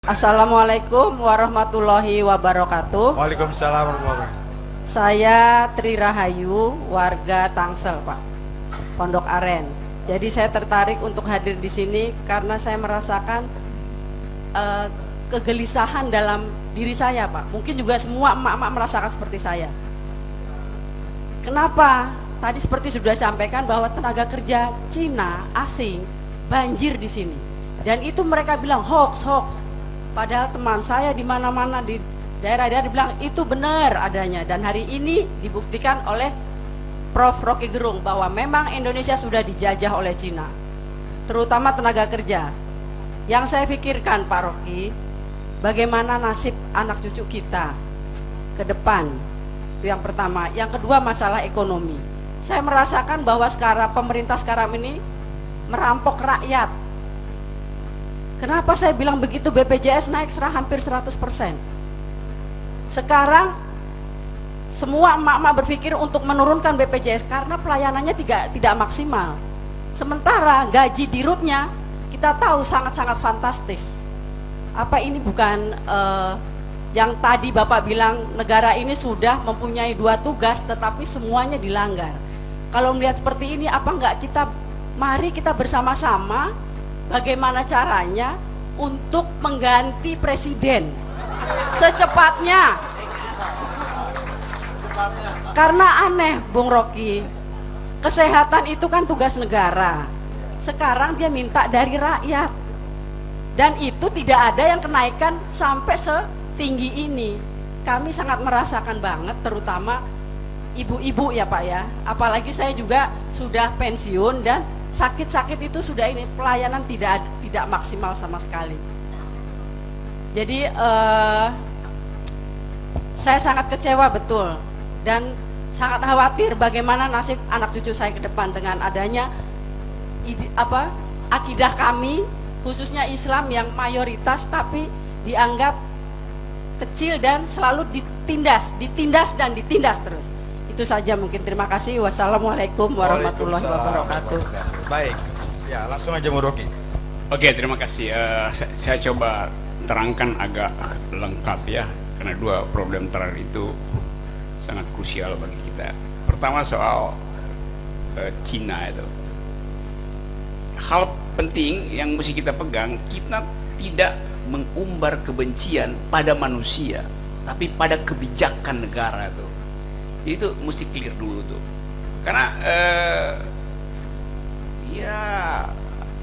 Assalamualaikum warahmatullahi wabarakatuh. Waalaikumsalam warahmatullahi wabarakatuh. Saya Tri Rahayu, warga Tangsel, Pak, Pondok Aren. Jadi saya tertarik untuk hadir di sini karena saya merasakan kegelisahan dalam diri saya, Pak. Mungkin juga semua emak-emak merasakan seperti saya. Kenapa? Tadi seperti sudah disampaikan bahwa tenaga kerja Cina asing banjir di sini. Dan itu mereka bilang hoax. Padahal teman saya di mana-mana di daerah-daerah bilang itu benar adanya, dan hari ini dibuktikan oleh Prof. Rocky Gerung bahwa memang Indonesia sudah dijajah oleh Cina, terutama tenaga kerja. Yang saya pikirkan, Pak Rocky, bagaimana nasib anak cucu kita ke depan. Itu yang pertama. Yang kedua, masalah ekonomi. Saya merasakan bahwa sekarang pemerintah sekarang ini merampok rakyat. Kenapa saya bilang begitu? BPJS naik hampir 100%. Sekarang semua emak-emak berpikir untuk menurunkan BPJS karena pelayanannya tidak maksimal. Sementara gaji dirutnya kita tahu sangat-sangat fantastis. Apa ini bukan yang tadi Bapak bilang negara ini sudah mempunyai 2 tugas tetapi semuanya dilanggar. Kalau melihat seperti ini, apa enggak mari kita bersama-sama bagaimana caranya untuk mengganti presiden secepatnya. Karena aneh, Bung Rocky, kesehatan itu kan tugas negara. Sekarang dia minta dari rakyat, dan itu tidak ada yang kenaikan sampai setinggi ini. Kami sangat merasakan banget, terutama ibu-ibu ya Pak ya. Apalagi saya juga sudah pensiun dan sakit-sakit itu sudah ini, pelayanan tidak maksimal sama sekali. Jadi saya sangat kecewa betul dan sangat khawatir bagaimana nasib anak cucu saya ke depan dengan adanya akidah kami, khususnya Islam yang mayoritas tapi dianggap kecil dan selalu ditindas terus. Itu saja mungkin. Terima kasih. Wassalamualaikum warahmatullahi wabarakatuh. Baik, ya langsung aja Rocky. Oke, terima kasih. Saya coba terangkan agak lengkap ya, karena 2 problem terakhir itu sangat krusial bagi kita. Pertama soal Cina itu. Hal penting yang mesti kita pegang, kita tidak mengumbar kebencian pada manusia, tapi pada kebijakan negara tuh. Itu mesti clear dulu tuh, karena ya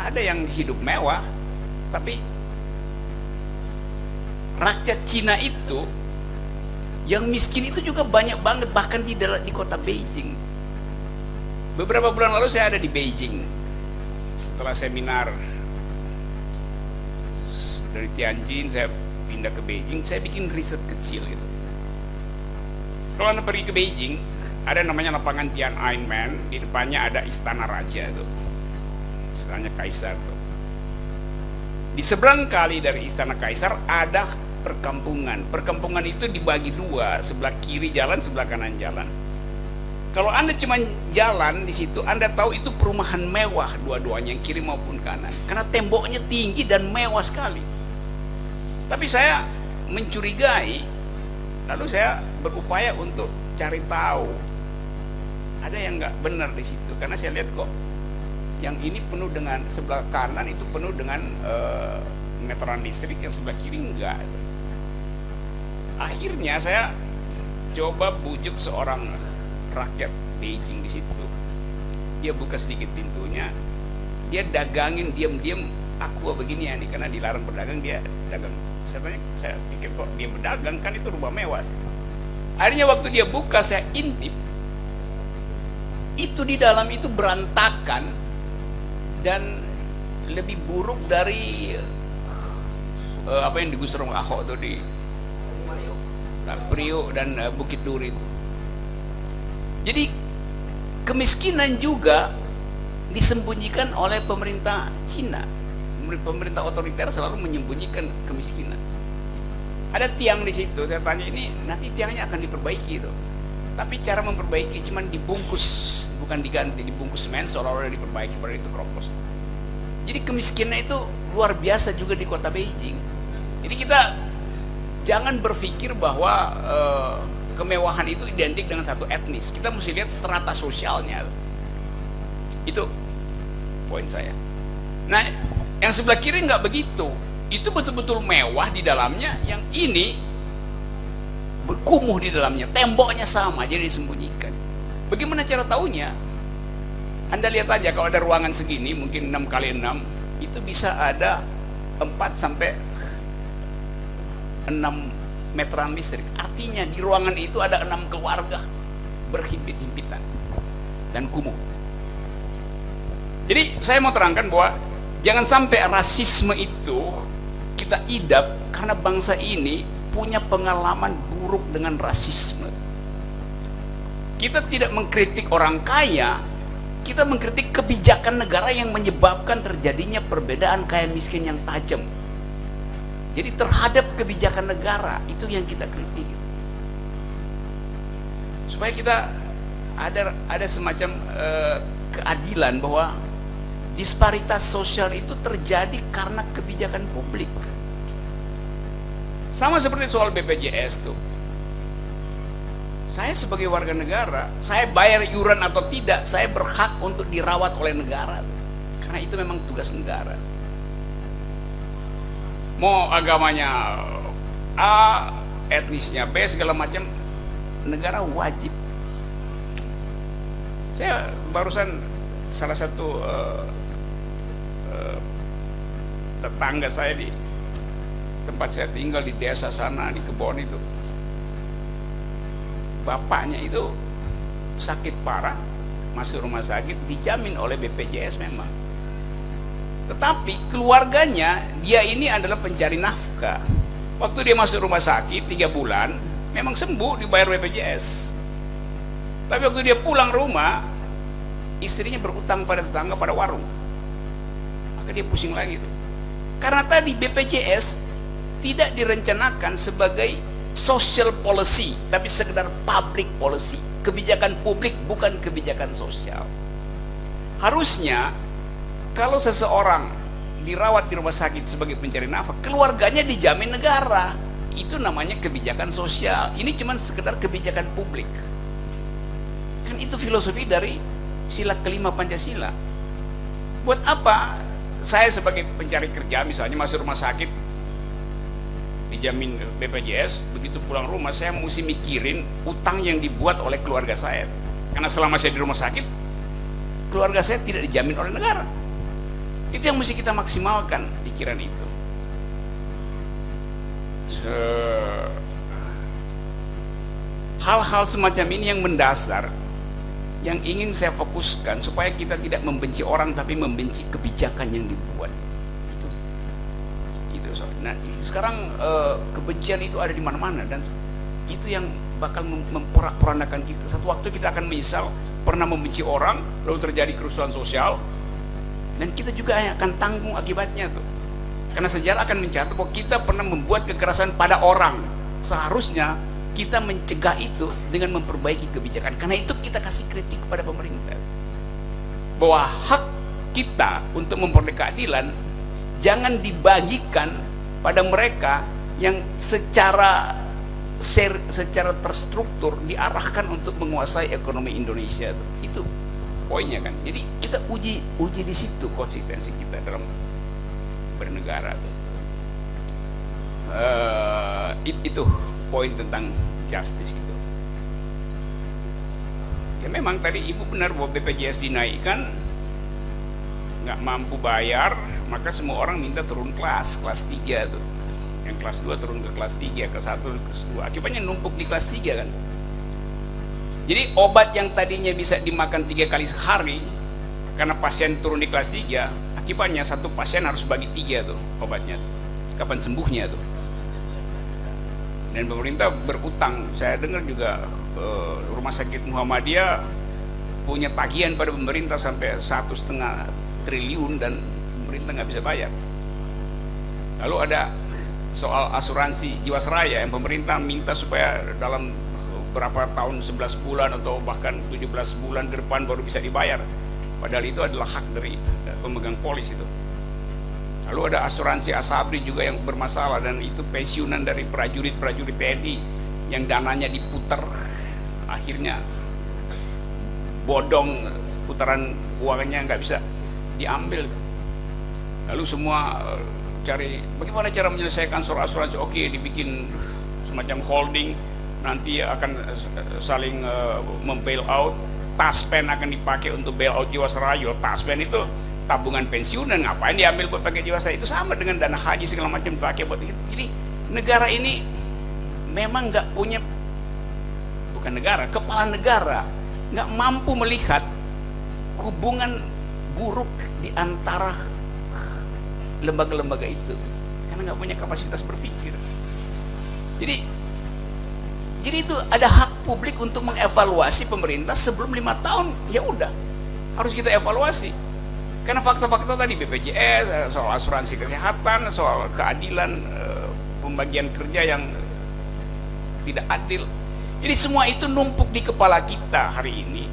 ada yang hidup mewah, tapi rakyat Cina itu yang miskin itu juga banyak banget, bahkan di kota Beijing. Beberapa bulan lalu saya ada di Beijing setelah seminar dari Tianjin, saya pindah ke Beijing. Saya bikin riset kecil gitu. Kalau Anda pergi ke Beijing, ada namanya lapangan Tiananmen, di depannya ada istana raja itu, istana kaisar tuh. Di seberang kali dari istana kaisar ada perkampungan. Perkampungan itu dibagi 2, sebelah kiri jalan, sebelah kanan jalan. Kalau Anda cuma jalan di situ, Anda tahu itu perumahan mewah dua-duanya, yang kiri maupun kanan, karena temboknya tinggi dan mewah sekali. Tapi saya mencurigai. Lalu saya berupaya untuk cari tahu ada yang nggak benar di situ, karena saya lihat kok yang ini penuh dengan, sebelah kanan itu penuh dengan meteran listrik, yang sebelah kiri enggak. Akhirnya saya coba bujuk seorang rakyat Beijing di situ. Dia buka sedikit pintunya, dia dagangin diam-diam aqua begini ya nih, karena dilarang berdagang, dia dagang. Saya pikir kok dia berdagang, kan itu rumah mewah. Akhirnya waktu dia buka, saya intip, itu di dalam itu berantakan dan lebih buruk dari apa yang digusur sama Ahok tuh di Priok dan Bukit Duri itu. Jadi kemiskinan juga disembunyikan oleh pemerintah Cina. Pemerintah otoriter selalu menyembunyikan kemiskinan. Ada tiang di situ, saya tanya, ini nanti tiangnya akan diperbaiki itu. Tapi cara memperbaiki cuman dibungkus, bukan diganti, dibungkus semen seolah-olah diperbaiki, padahal itu keropos. Jadi kemiskinan itu luar biasa juga di kota Beijing. Jadi kita jangan berpikir bahwa kemewahan itu identik dengan satu etnis. Kita mesti lihat strata sosialnya. Itu poin saya. Nah, yang sebelah kiri nggak begitu. Itu betul-betul mewah di dalamnya. Yang ini berkumuh di dalamnya. Temboknya sama, jadi disembunyikan. Bagaimana cara tahunya? Anda lihat aja kalau ada ruangan segini, mungkin 6x6, itu bisa ada 4 sampai 6 meteran listrik. Artinya di ruangan itu ada 6 keluarga berhimpit-himpitan dan kumuh. Jadi saya mau terangkan bahwa jangan sampai rasisme itu kita idap karena bangsa ini punya pengalaman buruk dengan rasisme. Kita tidak mengkritik orang kaya, kita mengkritik kebijakan negara yang menyebabkan terjadinya perbedaan kaya miskin yang tajam. Jadi terhadap kebijakan negara itu yang kita kritik. Supaya kita ada semacam keadilan bahwa disparitas sosial itu terjadi karena kebijakan publik. Sama seperti soal BPJS tuh. Saya sebagai warga negara, saya bayar iuran atau tidak, saya berhak untuk dirawat oleh negara. Karena itu memang tugas negara. Mau agamanya A, etnisnya B, segala macam, negara wajib. Saya barusan salah satu tetangga saya di tempat saya tinggal di desa sana, di kebon itu, bapaknya itu sakit parah, masuk rumah sakit, dijamin oleh BPJS memang. Tetapi keluarganya, dia ini adalah pencari nafkah. Waktu dia masuk rumah sakit 3 bulan, memang sembuh, dibayar BPJS. Tapi waktu dia pulang rumah, istrinya berutang pada tetangga pada warung. Maka dia pusing lagi tuh. Karena tadi BPJS tidak direncanakan sebagai social policy, tapi sekedar public policy. Kebijakan publik bukan kebijakan sosial. Harusnya kalau seseorang dirawat di rumah sakit sebagai pencari nafkah, keluarganya dijamin negara. Itu namanya kebijakan sosial. Ini cuma sekedar kebijakan publik. Kan itu filosofi dari sila kelima Pancasila. Buat apa saya sebagai pencari kerja misalnya masuk rumah sakit dijamin BPJS, begitu pulang rumah saya mesti mikirin utang yang dibuat oleh keluarga saya. Karena selama saya di rumah sakit, keluarga saya tidak dijamin oleh negara. Itu yang mesti kita maksimalkan pikiran itu. Hal-hal semacam ini yang mendasar, yang ingin saya fokuskan supaya kita tidak membenci orang tapi membenci kebijakan yang dibuat. Itu so. Nah, sekarang kebencian itu ada di mana-mana dan itu yang bakal memporak-porandakan kita. Satu waktu kita akan menyesal pernah membenci orang, lalu terjadi kerusuhan sosial. Dan kita juga akan tanggung akibatnya tuh. Karena sejarah akan mencatat bahwa kita pernah membuat kekerasan pada orang. Seharusnya kita mencegah itu dengan memperbaiki kebijakan. Karena itu kita kasih kritik kepada pemerintah. Bahwa hak kita untuk memperoleh keadilan jangan dibagikan pada mereka yang secara terstruktur diarahkan untuk menguasai ekonomi Indonesia. Itu poinnya kan. Jadi kita uji di situ konsistensi kita dalam bernegara. Itu poin tentang justice itu. Ya memang tadi Ibu benar bahwa BPJS dinaikkan, nggak mampu bayar, maka semua orang minta turun kelas 3 tuh. Yang kelas 2 turun ke kelas 3, kelas 1 ke kelas 2. Akibatnya numpuk di kelas 3 kan. Jadi obat yang tadinya bisa dimakan 3 kali sehari karena pasien turun di kelas 3, akibatnya satu pasien harus bagi 3 tuh obatnya tuh. Kapan sembuhnya tuh? Dan pemerintah berutang. Saya dengar juga Rumah Sakit Muhammadiyah punya tagihan pada pemerintah sampai 1,5 triliun dan pemerintah nggak bisa bayar. Lalu ada soal asuransi Jiwasraya yang pemerintah minta supaya dalam berapa tahun, 11 bulan atau bahkan 17 bulan ke depan baru bisa dibayar. Padahal itu adalah hak dari pemegang polis itu. Lalu ada asuransi Asabri juga yang bermasalah, dan itu pensiunan dari prajurit-prajurit TNI yang dananya diputar, akhirnya bodong, putaran uangnya nggak bisa diambil. Lalu semua cari bagaimana cara menyelesaikan soal asuransi. Oke, dibikin semacam holding, nanti akan saling membail out. Taspen akan dipakai untuk bail out Jiwasraya. Taspen itu tabungan pensiunan, ngapain diambil buat pakai Jiwasraya? Itu sama dengan dana haji segala macam dipakai buat itu. Jadi negara ini memang nggak punya, bukan negara, kepala negara nggak mampu melihat hubungan buruk di antara lembaga-lembaga itu, karena nggak punya kapasitas berpikir. Jadi itu ada hak publik untuk mengevaluasi pemerintah sebelum 5 tahun. Ya udah, harus kita evaluasi. Karena fakta-fakta tadi, BPJS, soal asuransi kesehatan, soal keadilan, pembagian kerja yang tidak adil. Jadi semua itu numpuk di kepala kita hari ini.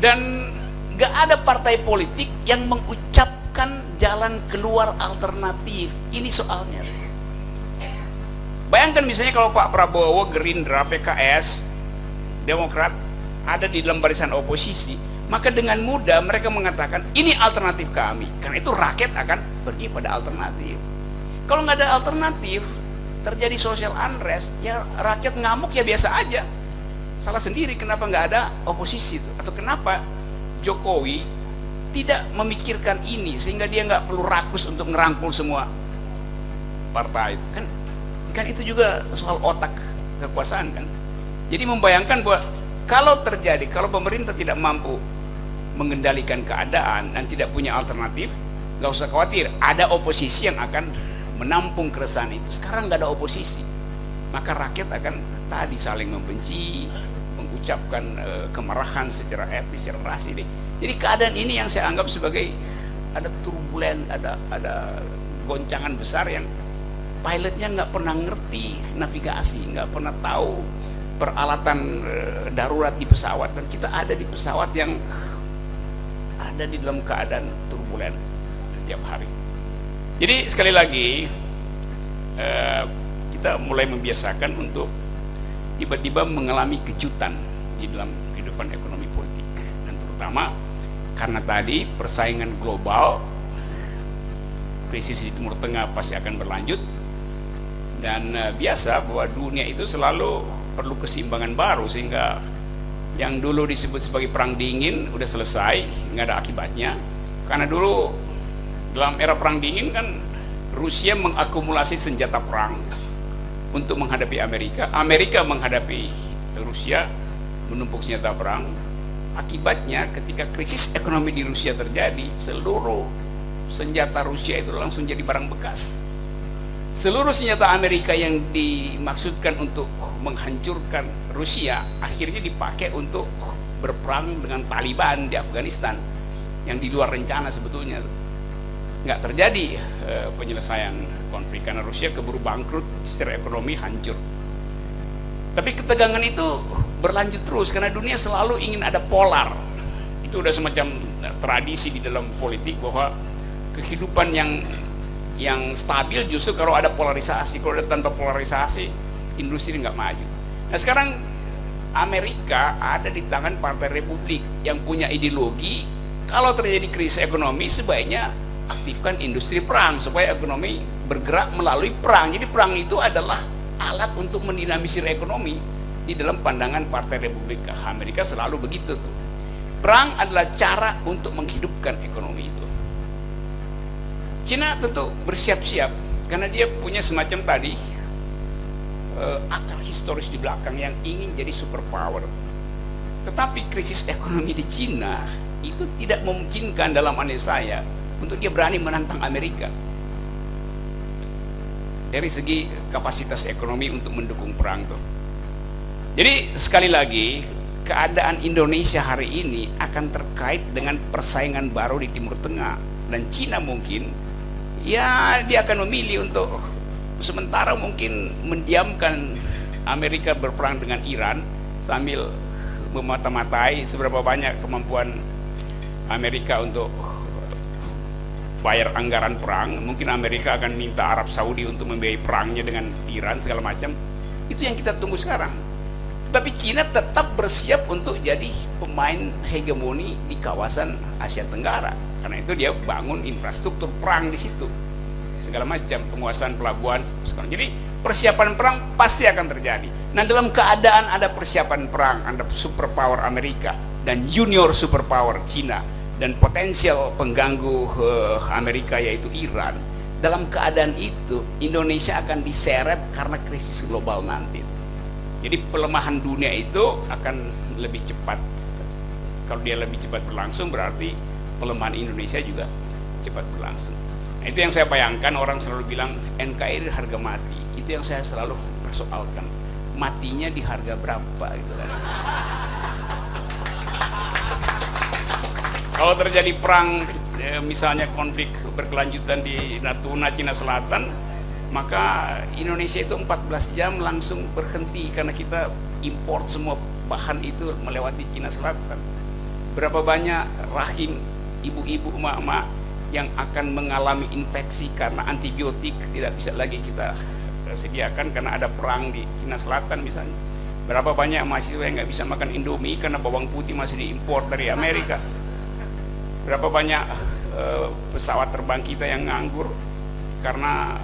Dan gak ada partai politik yang mengucapkan jalan keluar alternatif. Ini soalnya. Bayangkan misalnya kalau Pak Prabowo, Gerindra, PKS, Demokrat ada di dalam barisan oposisi, maka dengan mudah mereka mengatakan ini alternatif kami. Karena itu rakyat akan pergi pada alternatif. Kalau nggak ada alternatif, terjadi social unrest, ya rakyat ngamuk ya biasa aja. Salah sendiri kenapa nggak ada oposisi itu, atau kenapa Jokowi tidak memikirkan ini sehingga dia nggak perlu rakus untuk ngerangkul semua partai. Kan itu juga soal otak kekuasaan kan. Jadi membayangkan bahwa kalau pemerintah tidak mampu mengendalikan keadaan dan tidak punya alternatif, nggak usah khawatir, ada oposisi yang akan menampung keresahan itu. Sekarang nggak ada oposisi, maka rakyat akan tadi saling membenci, mengucapkan kemarahan secara etis, secara rasional. Jadi keadaan ini yang saya anggap sebagai ada turbulen, ada goncangan besar yang pilotnya nggak pernah ngerti navigasi, nggak pernah tahu peralatan darurat di pesawat, dan kita ada di pesawat yang ada di dalam keadaan turbulen setiap hari. Jadi sekali lagi kita mulai membiasakan untuk tiba-tiba mengalami kejutan di dalam kehidupan ekonomi politik, dan terutama karena tadi persaingan global, krisis di Timur Tengah pasti akan berlanjut. Dan biasa bahwa dunia itu selalu perlu keseimbangan baru, sehingga yang dulu disebut sebagai perang dingin udah selesai, nggak ada akibatnya. Karena dulu dalam era perang dingin kan Rusia mengakumulasi senjata perang untuk menghadapi Amerika, Amerika menghadapi Rusia menumpuk senjata perang. Akibatnya ketika krisis ekonomi di Rusia terjadi, seluruh senjata Rusia itu langsung jadi barang bekas. Seluruh senjata Amerika yang dimaksudkan untuk menghancurkan Rusia akhirnya dipakai untuk berperang dengan Taliban di Afghanistan, yang di luar rencana sebetulnya. Nggak terjadi penyelesaian konflik karena Rusia keburu bangkrut secara ekonomi, hancur. Tapi ketegangan itu berlanjut terus karena dunia selalu ingin ada polar. Itu udah semacam tradisi di dalam politik bahwa kehidupan yang stabil justru kalau ada polarisasi. Kalau ada tanpa polarisasi, industri nggak maju. Nah sekarang Amerika ada di tangan Partai Republik yang punya ideologi, kalau terjadi krisis ekonomi sebaiknya aktifkan industri perang supaya ekonomi bergerak melalui perang. Jadi perang itu adalah alat untuk mendinamisir ekonomi. Di dalam pandangan Partai Republik Amerika selalu begitu tuh. Perang adalah cara untuk menghidupkan ekonomi itu. Cina tentu bersiap-siap karena dia punya semacam tadi akar historis di belakang yang ingin jadi superpower. Tetapi krisis ekonomi di Cina itu tidak memungkinkan dalam analisa saya untuk dia berani menantang Amerika dari segi kapasitas ekonomi untuk mendukung perang tuh. Jadi sekali lagi keadaan Indonesia hari ini akan terkait dengan persaingan baru di Timur Tengah, dan Cina mungkin ya dia akan memilih untuk sementara mungkin mendiamkan Amerika berperang dengan Iran sambil memata-matai seberapa banyak kemampuan Amerika untuk bayar anggaran perang, mungkin Amerika akan minta Arab Saudi untuk membiayai perangnya dengan Iran segala macam. Itu yang kita tunggu sekarang. Tapi Cina tetap bersiap untuk jadi pemain hegemoni di kawasan Asia Tenggara. Karena itu dia bangun infrastruktur perang di situ, segala macam penguasaan pelabuhan. Jadi persiapan perang pasti akan terjadi. Nah, dalam keadaan ada persiapan perang, ada superpower Amerika dan junior superpower Cina dan potensial pengganggu Amerika yaitu Iran. Dalam keadaan itu Indonesia akan diseret karena krisis global nanti. Jadi pelemahan dunia itu akan lebih cepat. Kalau dia lebih cepat berlangsung, berarti pelemahan Indonesia juga cepat berlangsung. Nah, itu yang saya bayangkan. Orang selalu bilang NKRI harga mati. Itu yang saya selalu persoalkan. Matinya di harga berapa gitu kan. Kalau terjadi perang, misalnya konflik berkelanjutan di Natuna, Cina Selatan, maka Indonesia itu 14 jam langsung berhenti karena kita import semua bahan itu melewati Cina Selatan. Berapa banyak rahim ibu-ibu, emak-emak yang akan mengalami infeksi karena antibiotik tidak bisa lagi kita sediakan karena ada perang di Cina Selatan misalnya. Berapa banyak mahasiswa yang nggak bisa makan Indomie karena bawang putih masih diimpor dari Amerika. Berapa banyak pesawat terbang kita yang nganggur karena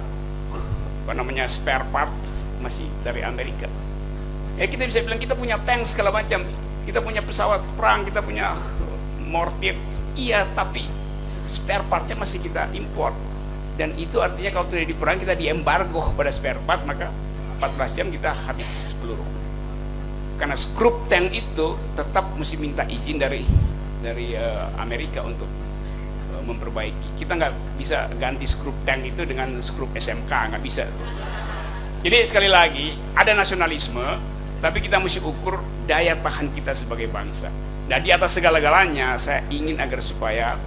spare part masih dari Amerika. Ya kita bisa bilang kita punya tank segala macam, kita punya pesawat perang, kita punya mortir, iya, tapi spare partnya masih kita import. Dan itu artinya kalau terjadi perang kita diembargo pada spare part, maka 14 jam kita habis peluru. Karena skrup tank itu tetap mesti minta izin dari Amerika untuk memperbaiki. Kita nggak bisa ganti skrup tank itu dengan skrup SMK, nggak bisa. Jadi sekali lagi ada nasionalisme, tapi kita mesti ukur daya tahan kita sebagai bangsa. Nah, di atas segala-galanya saya ingin agar supaya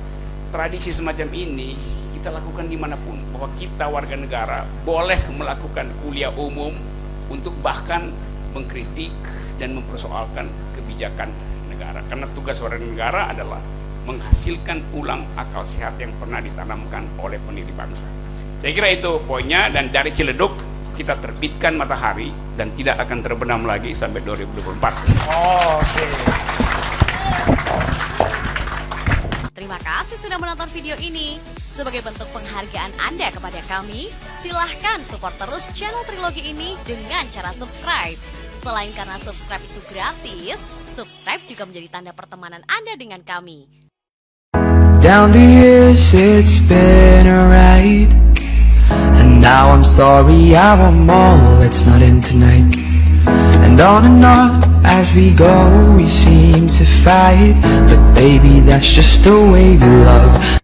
tradisi semacam ini kita lakukan dimanapun, bahwa kita warga negara boleh melakukan kuliah umum untuk bahkan mengkritik dan mempersoalkan kebijakan negara. Karena tugas warga negara adalah menghasilkan ulang akal sehat yang pernah ditanamkan oleh pendiri bangsa. Saya kira itu poinnya, dan dari Ciledug kita terbitkan matahari dan tidak akan terbenam lagi sampai 2024. Oke. Terima kasih sudah menonton video ini. Sebagai bentuk penghargaan Anda kepada kami, silahkan support terus channel Trilogi ini dengan cara subscribe. Selain karena subscribe itu gratis, subscribe juga menjadi tanda pertemanan Anda dengan kami. Down the years it's been a ride, and now I'm sorry I want more, let's not end tonight. And on as we go we seem to fight, but baby that's just the way we love.